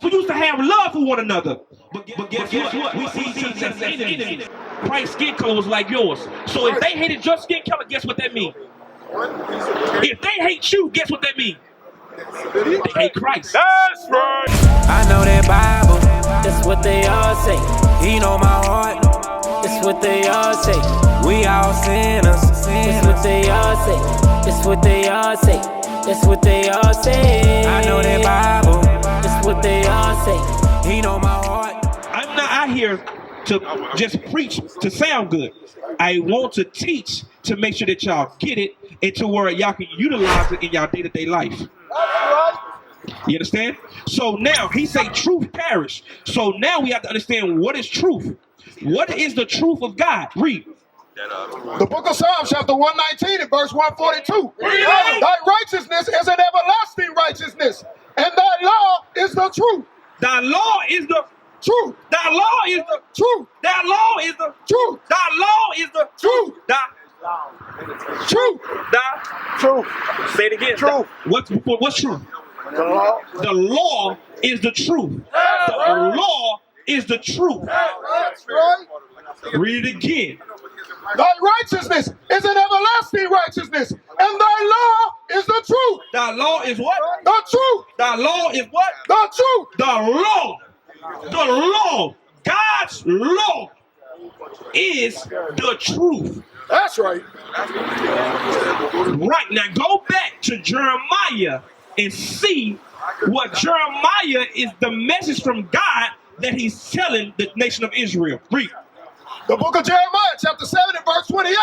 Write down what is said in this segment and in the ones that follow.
We used to have love for one another. But guess what? We see each other as enemies. Christ's skin color was like yours. So if they hated your skin color, guess what that means? If they hate you, guess what that means? They hate Christ. That's right. I know that Bible. That's what they all say. He know my heart. That's what they all say. We all sinners. That's what they all say. That's what they all say. That's what they all say. I know that Bible. That's what they all say. He know my heart. I'm not out here to just preach to sound good. I want to teach to make sure that y'all get it and to where y'all can utilize it in y'all day-to-day life. You understand? So now he say truth perish. So now we have to understand what is truth. What is the truth of God? Read. The book of Psalms, chapter 119 and verse 142. Thy righteousness is an everlasting righteousness, and thy law is the truth. Thy law is the truth. Thy law is the truth. Thy law is the truth. Thy law is the truth. Thy truth. Thy truth. Say it again. Truth. What's truth? The law. The law is the truth. The law is the truth. That's right. Read it again. Thy righteousness is an everlasting righteousness, and thy law is the truth. Thy law is what? The truth. Thy law is what? The truth. The law. The law. God's law is the truth. That's right. Right, now go back to Jeremiah and see what Jeremiah is the message from God that he's telling the nation of Israel. Read. The book of Jeremiah, chapter 7 and verse 28.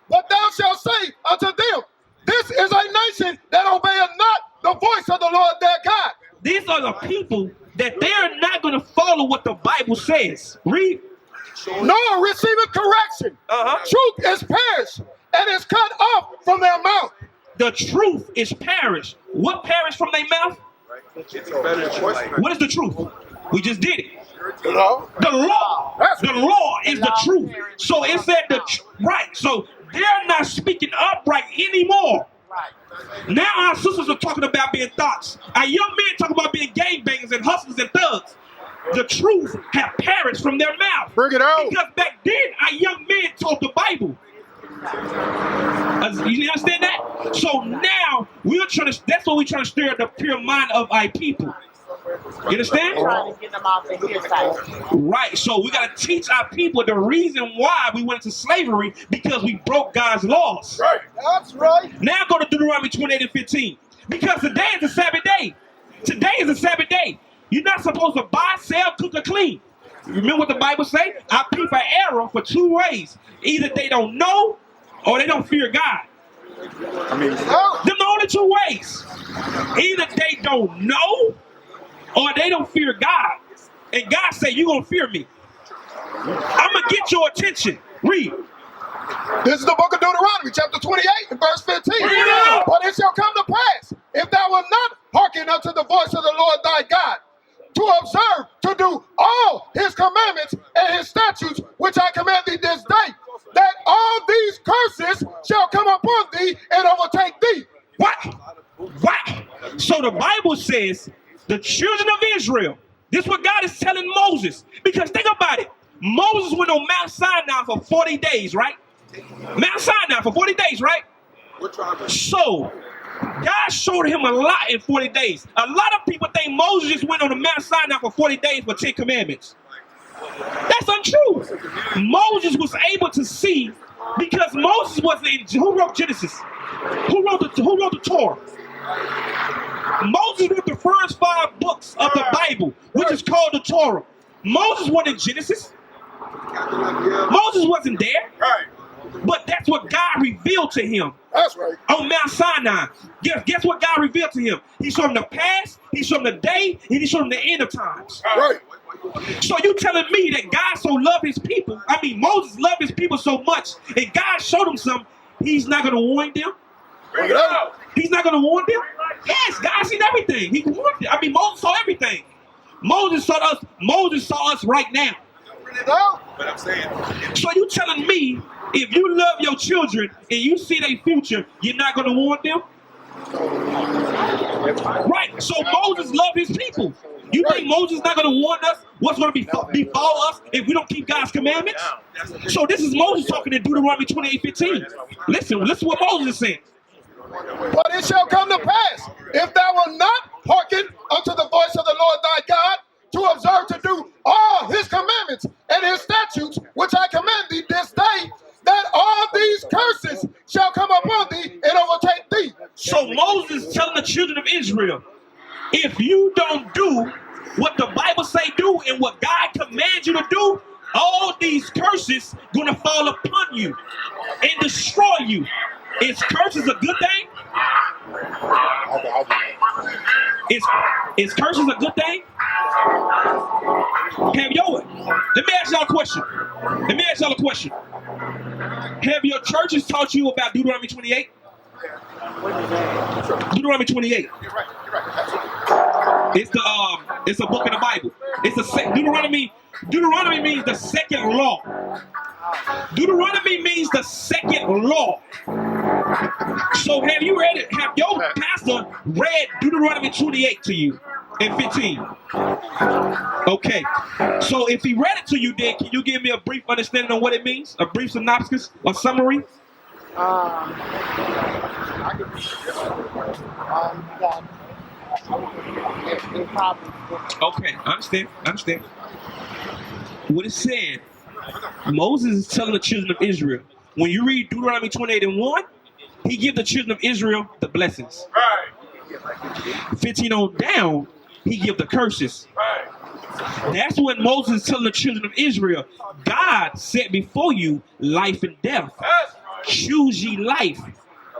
But thou shalt say unto them, this is a nation that obeyeth not the voice of the Lord their God. These are the people that they're not going to follow what the Bible says. Read. Nor receiveth correction. Truth is perished and is cut off from their mouth. The truth is perished. What perished from their mouth? What is the truth? We just did it. The law. The law. The law is the truth. So it said right. So they're not speaking upright anymore. Now our sisters are talking about being thoughts. Our young men talk about being gangbangers and hustlers and thugs. The truth have perished from their mouth. Bring it out. Because back then our young men taught the Bible. You understand that? So now we're trying to. That's what we're trying to stir the pure mind of our people. You understand? Trying to get them off the hillside. Right. So we got to teach our people the reason why we went into slavery, because we broke God's laws. Right. That's right. Now go to Deuteronomy 28 and 15. Because today is a Sabbath day. Today is a Sabbath day. You're not supposed to buy, sell, cook, or clean. Remember what the Bible say? Our people are error for two ways. Either they don't know or they don't fear God. Them the only two ways. Either they don't know or they don't fear God. And God say, you're going to fear me. I'm going to get your attention. Read. This is the book of Deuteronomy, chapter 28 and verse 15. But it shall come to pass, if thou wilt not hearken unto the voice of the Lord thy God, to observe, to do all his commandments and his statutes, which I command thee this day, that all these curses shall come upon thee and overtake thee. What? So the Bible says, the children of Israel, this is what God is telling Moses. Because think about it. Moses went on Mount Sinai for 40 days, right? Mount Sinai for 40 days, right? So God showed him a lot in 40 days. A lot of people think Moses just went on the Mount Sinai for 40 days for 10 commandments. That's untrue. Moses was able to see, because Moses was who wrote Genesis? Who wrote the Torah? Moses wrote the first 5 books of the Bible, which is called the Torah. Moses wasn't in Genesis. Moses wasn't there. But that's what God revealed to him. That's right. On Mount Sinai. Guess what God revealed to him? He showed him the past, he showed him the day, and he showed him the end of times. Right. So you telling me that God so loved his people, Moses loved his people so much, and God showed him something, he's not going to warn them? Bring it out. He's not going to warn them? Yes, God seen everything. He warned them. Moses saw everything. Moses saw us right now. Bring it out. So you telling me, if you love your children and you see their future, you're not going to warn them? Right. So Moses loved his people. You think Moses is not going to warn us what's going to befall us if we don't keep God's commandments? So this is Moses talking in Deuteronomy 28:15. Listen what Moses is saying. But it shall come to pass, if thou wilt not hearken unto the voice of the Lord thy God, to observe to do all his commandments and his statutes, which I command thee this day, that all these curses shall come upon thee and overtake thee. So Moses is telling the children of Israel, if you don't do what the Bible say do and what God commands you to do, all these curses gonna fall upon you and destroy you. Is curses a good thing? Is curses a good thing? Let me ask y'all a question. Have your churches taught you about Deuteronomy 28? Deuteronomy 28. It's a book in the Bible. Deuteronomy means the second law. Deuteronomy means the second law. So have you read it? Have your pastor read Deuteronomy 28 to you and 15? Okay. So if he read it to you, then can you give me a brief understanding of what it means? A brief synopsis or summary? Okay, I understand. What it said, Moses is telling the children of Israel, when you read Deuteronomy 28:1, he gives the children of Israel the blessings. 15 on down, he gives the curses. That's when Moses is telling the children of Israel, God set before you life and death. Choose ye life.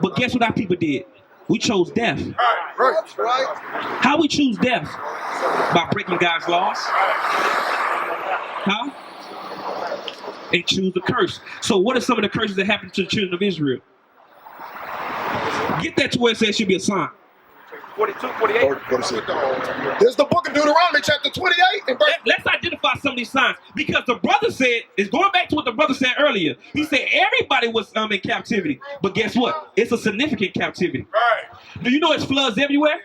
But guess what our people did? We chose death. How we choose death? By breaking God's laws. Huh? And choose the curse. So what are some of the curses that happened to the children of Israel? Get that to where it says it should be a sign. 42, 48. There's the book of Deuteronomy, chapter 28. And Let's identify some of these signs. Because the brother said, it's going back to what the brother said earlier. He said everybody was in captivity. But guess what? It's a significant captivity. Right. Do you know it's floods everywhere?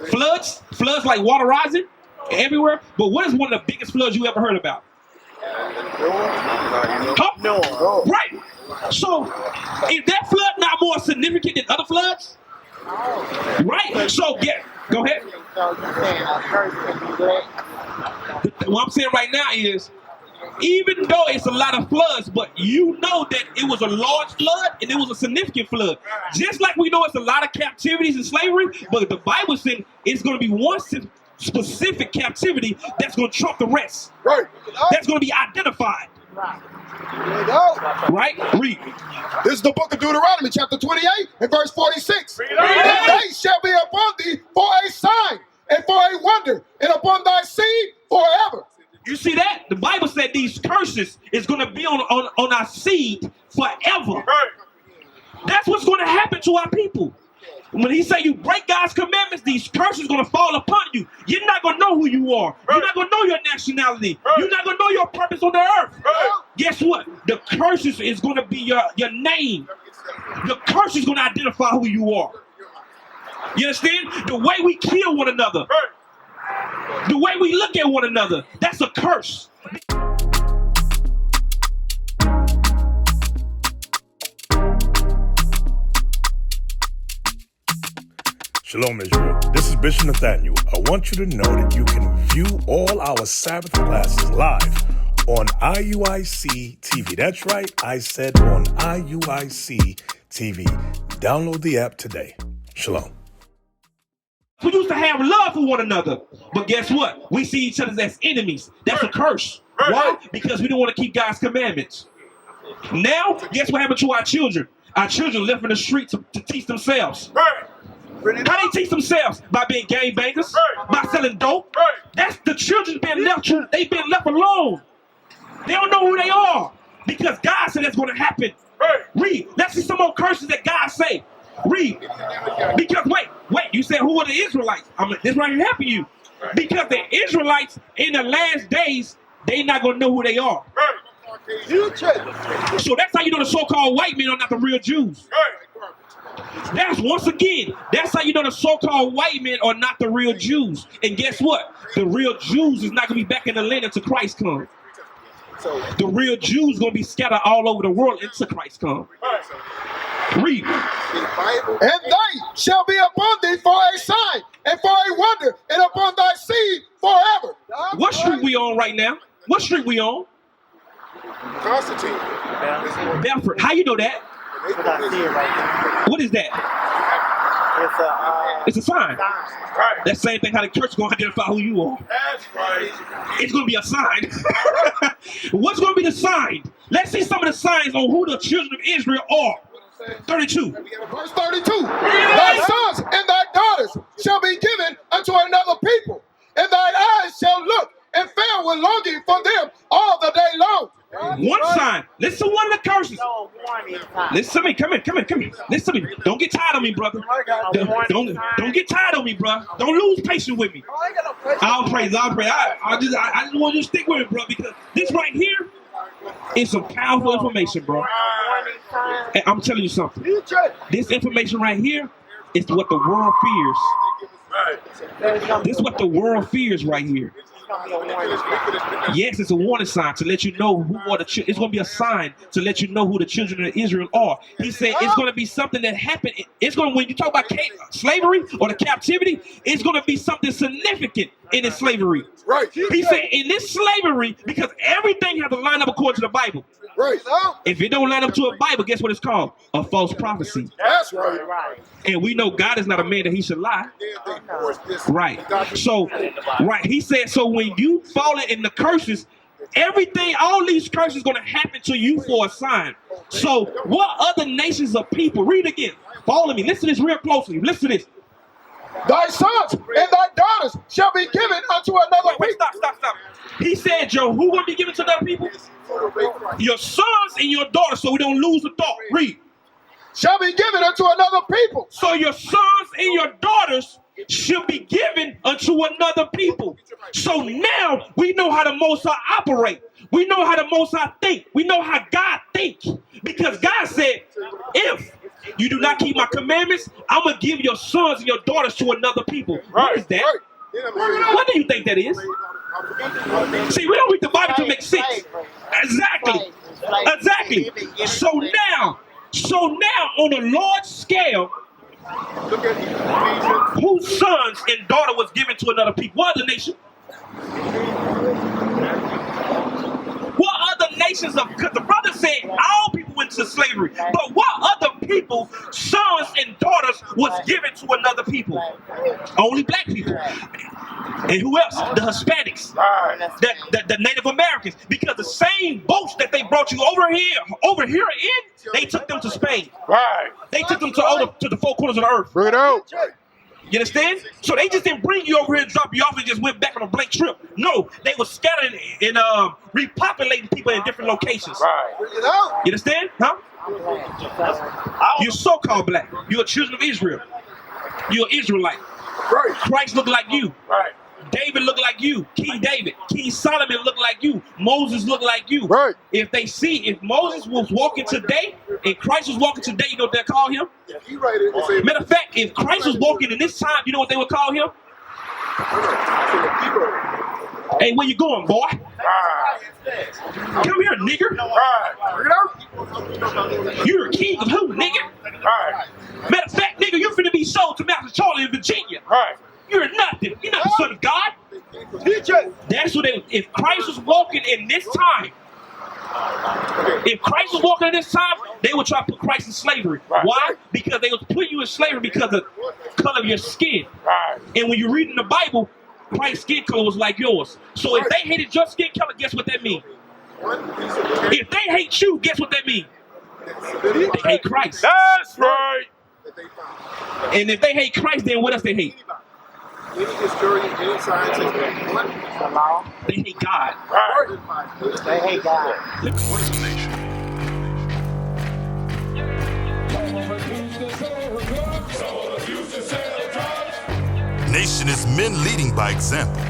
Floods like water rising everywhere. But what is one of the biggest floods you ever heard about? No. Right. So is that flood not more significant than other floods? Right. So go ahead. What I'm saying right now is, even though it's a lot of floods, but you know that it was a large flood and it was a significant flood. Just like we know it's a lot of captivities and slavery, but the Bible said it's going to be one specific captivity that's going to trump the rest. right. That's going to be identified. Right? Read. This is the book of Deuteronomy, chapter 28, and verse 46. That day shall be upon thee for a sign and for a wonder, and upon thy seed forever. You see that? The Bible said these curses is going to be on our seed forever. That's what's going to happen to our people. When he say you break God's commandments, these curses are going to fall upon you. You're not going to know who you are. You're not going to know your nationality. You're not going to know your purpose on the earth. Guess what? The curses is going to be your name. The curse is going to identify who you are. You understand? The way we kill one another. The way we look at one another. That's a curse. Shalom, Israel. This is Bishop Nathaniel. I want you to know that you can view all our Sabbath classes live on IUIC TV. That's right, I said on IUIC TV. Download the app today. Shalom. We used to have love for one another, but guess what? We see each other as enemies. That's a curse. Why? Because we don't want to keep God's commandments. Now, guess what happened to our children? Our children left in the streets to teach themselves. How they teach themselves? By being gangbangers, by selling dope. That's the children being left. They've been left alone. They don't know who they are because God said that's going to happen. Read. Let's see some more curses that God say. Read. Because wait. You said who are the Israelites? This right here helping you. Because the Israelites in the last days, they not going to know who they are. So that's how you know the so-called white men are not the real Jews. That's once again, that's how you know the so-called white men are not the real Jews. And guess what? The real Jews is not going to be back in the land until Christ comes. The real Jews going to be scattered all over the world until Christ comes. Read. And they shall be upon thee for a sign and for a wonder, and upon thy seed forever. What street we on right now? What street we on? Constantine. Belford. How you know that? What is that? It's a sign. Right. That same thing how the church is going to identify who you are. That's right. It's going to be a sign. What's going to be the sign? Let's see some of the signs on who the children of Israel are. 32. Verse 32. Thy sons and thy daughters shall be given unto another people, and thine eyes shall look and fail with longing for them all the day long. One sign. Listen to one of the curses. No, warning sign. Listen to me. Come here. Listen to me. Don't get tired of me, brother. Don't get tired of me, bro. Don't lose patience with me. I'll pray. I just want you to stick with me, bro, because this right here is some powerful information, bro. Warning sign. And I'm telling you something. This information right here is what the world fears. This is what the world fears right here. Yes, it's a warning sign to let you know who are the children. It's going to be a sign to let you know who the children of Israel are. He said it's going to be something that happened. It's going to, when you talk about slavery or the captivity, it's going to be something significant in this slavery. Right. He said in this slavery, because everything has to line up according to the Bible. Right. If it don't line up to a Bible, guess what it's called? A false prophecy. That's right. And we know God is not a man that he should lie. Right. So, right. He said, so when you fall in the curses, everything, all these curses going to happen to you for a sign. So what other nations of people, read again, follow me, listen to this real closely, listen to this. Thy sons and thy daughters shall be given unto another Wait, people. stop. He said, Joe, who going to be given to other people? Your sons and your daughters, so we don't lose the thought. Read. Shall be given unto another people. So your sons and your daughters should be given unto another people. So now we know how the Most High operate. We know how the Most High think. We know how God thinks. Because God said, if you do not keep my commandments, I'm going to give your sons and your daughters to another people. What is that? What do you think that is? See, we don't read the Bible to make sense. Exactly. So now on a large scale, whose sons and daughter was given to another people? What other nation? What other nations of, because the brother said all people went to slavery, but what other people, sons and daughters was given to another people? Only black people. And who else? The Hispanics, the Native Americans, because the same boats that they brought you over here in, they took them to Spain. Right. They took them to the four corners of the earth. Bring it out. You understand? So they just didn't bring you over here and drop you off and just went back on a blank trip. No, they were scattering and repopulating people in different locations. Right. Bring it out. You understand? Huh? You're so-called black. You're children of Israel. You're Israelite. Right. Christ looked like you. Right. David looked like you. King David. King Solomon looked like you. Moses looked like you. Right. If Moses was walking today and Christ was walking today, you know what they'll call him? He write it and say, Matter of fact, if Christ was walking in this time, you know what they would call him? Hey, where you going, boy? Right. Come here, nigger. Right. bring it out. You're a king of who, nigger? Right. Matter of fact, nigga, you're finna be sold to Master Charlie in Virginia. Right. You're nothing. You're not the son of God. That's what they, if Christ was walking in this time, they would try to put Christ in slavery. Right. Why? Because they would put you in slavery because of the color of your skin. Right. And when you read in the Bible, Christ's skin color was like yours. So if they hated your skin color, guess what that means? If they hate you, guess what that means? They hate Christ. That's right. And if they hate Christ, then what else they hate? Any historian, any scientist, what? The law. They hate God. Right. They hate God. What is the nation? Nation is men leading by example.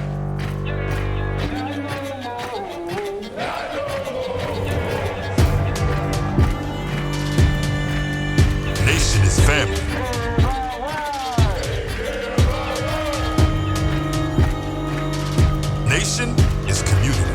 Nation is family. is community.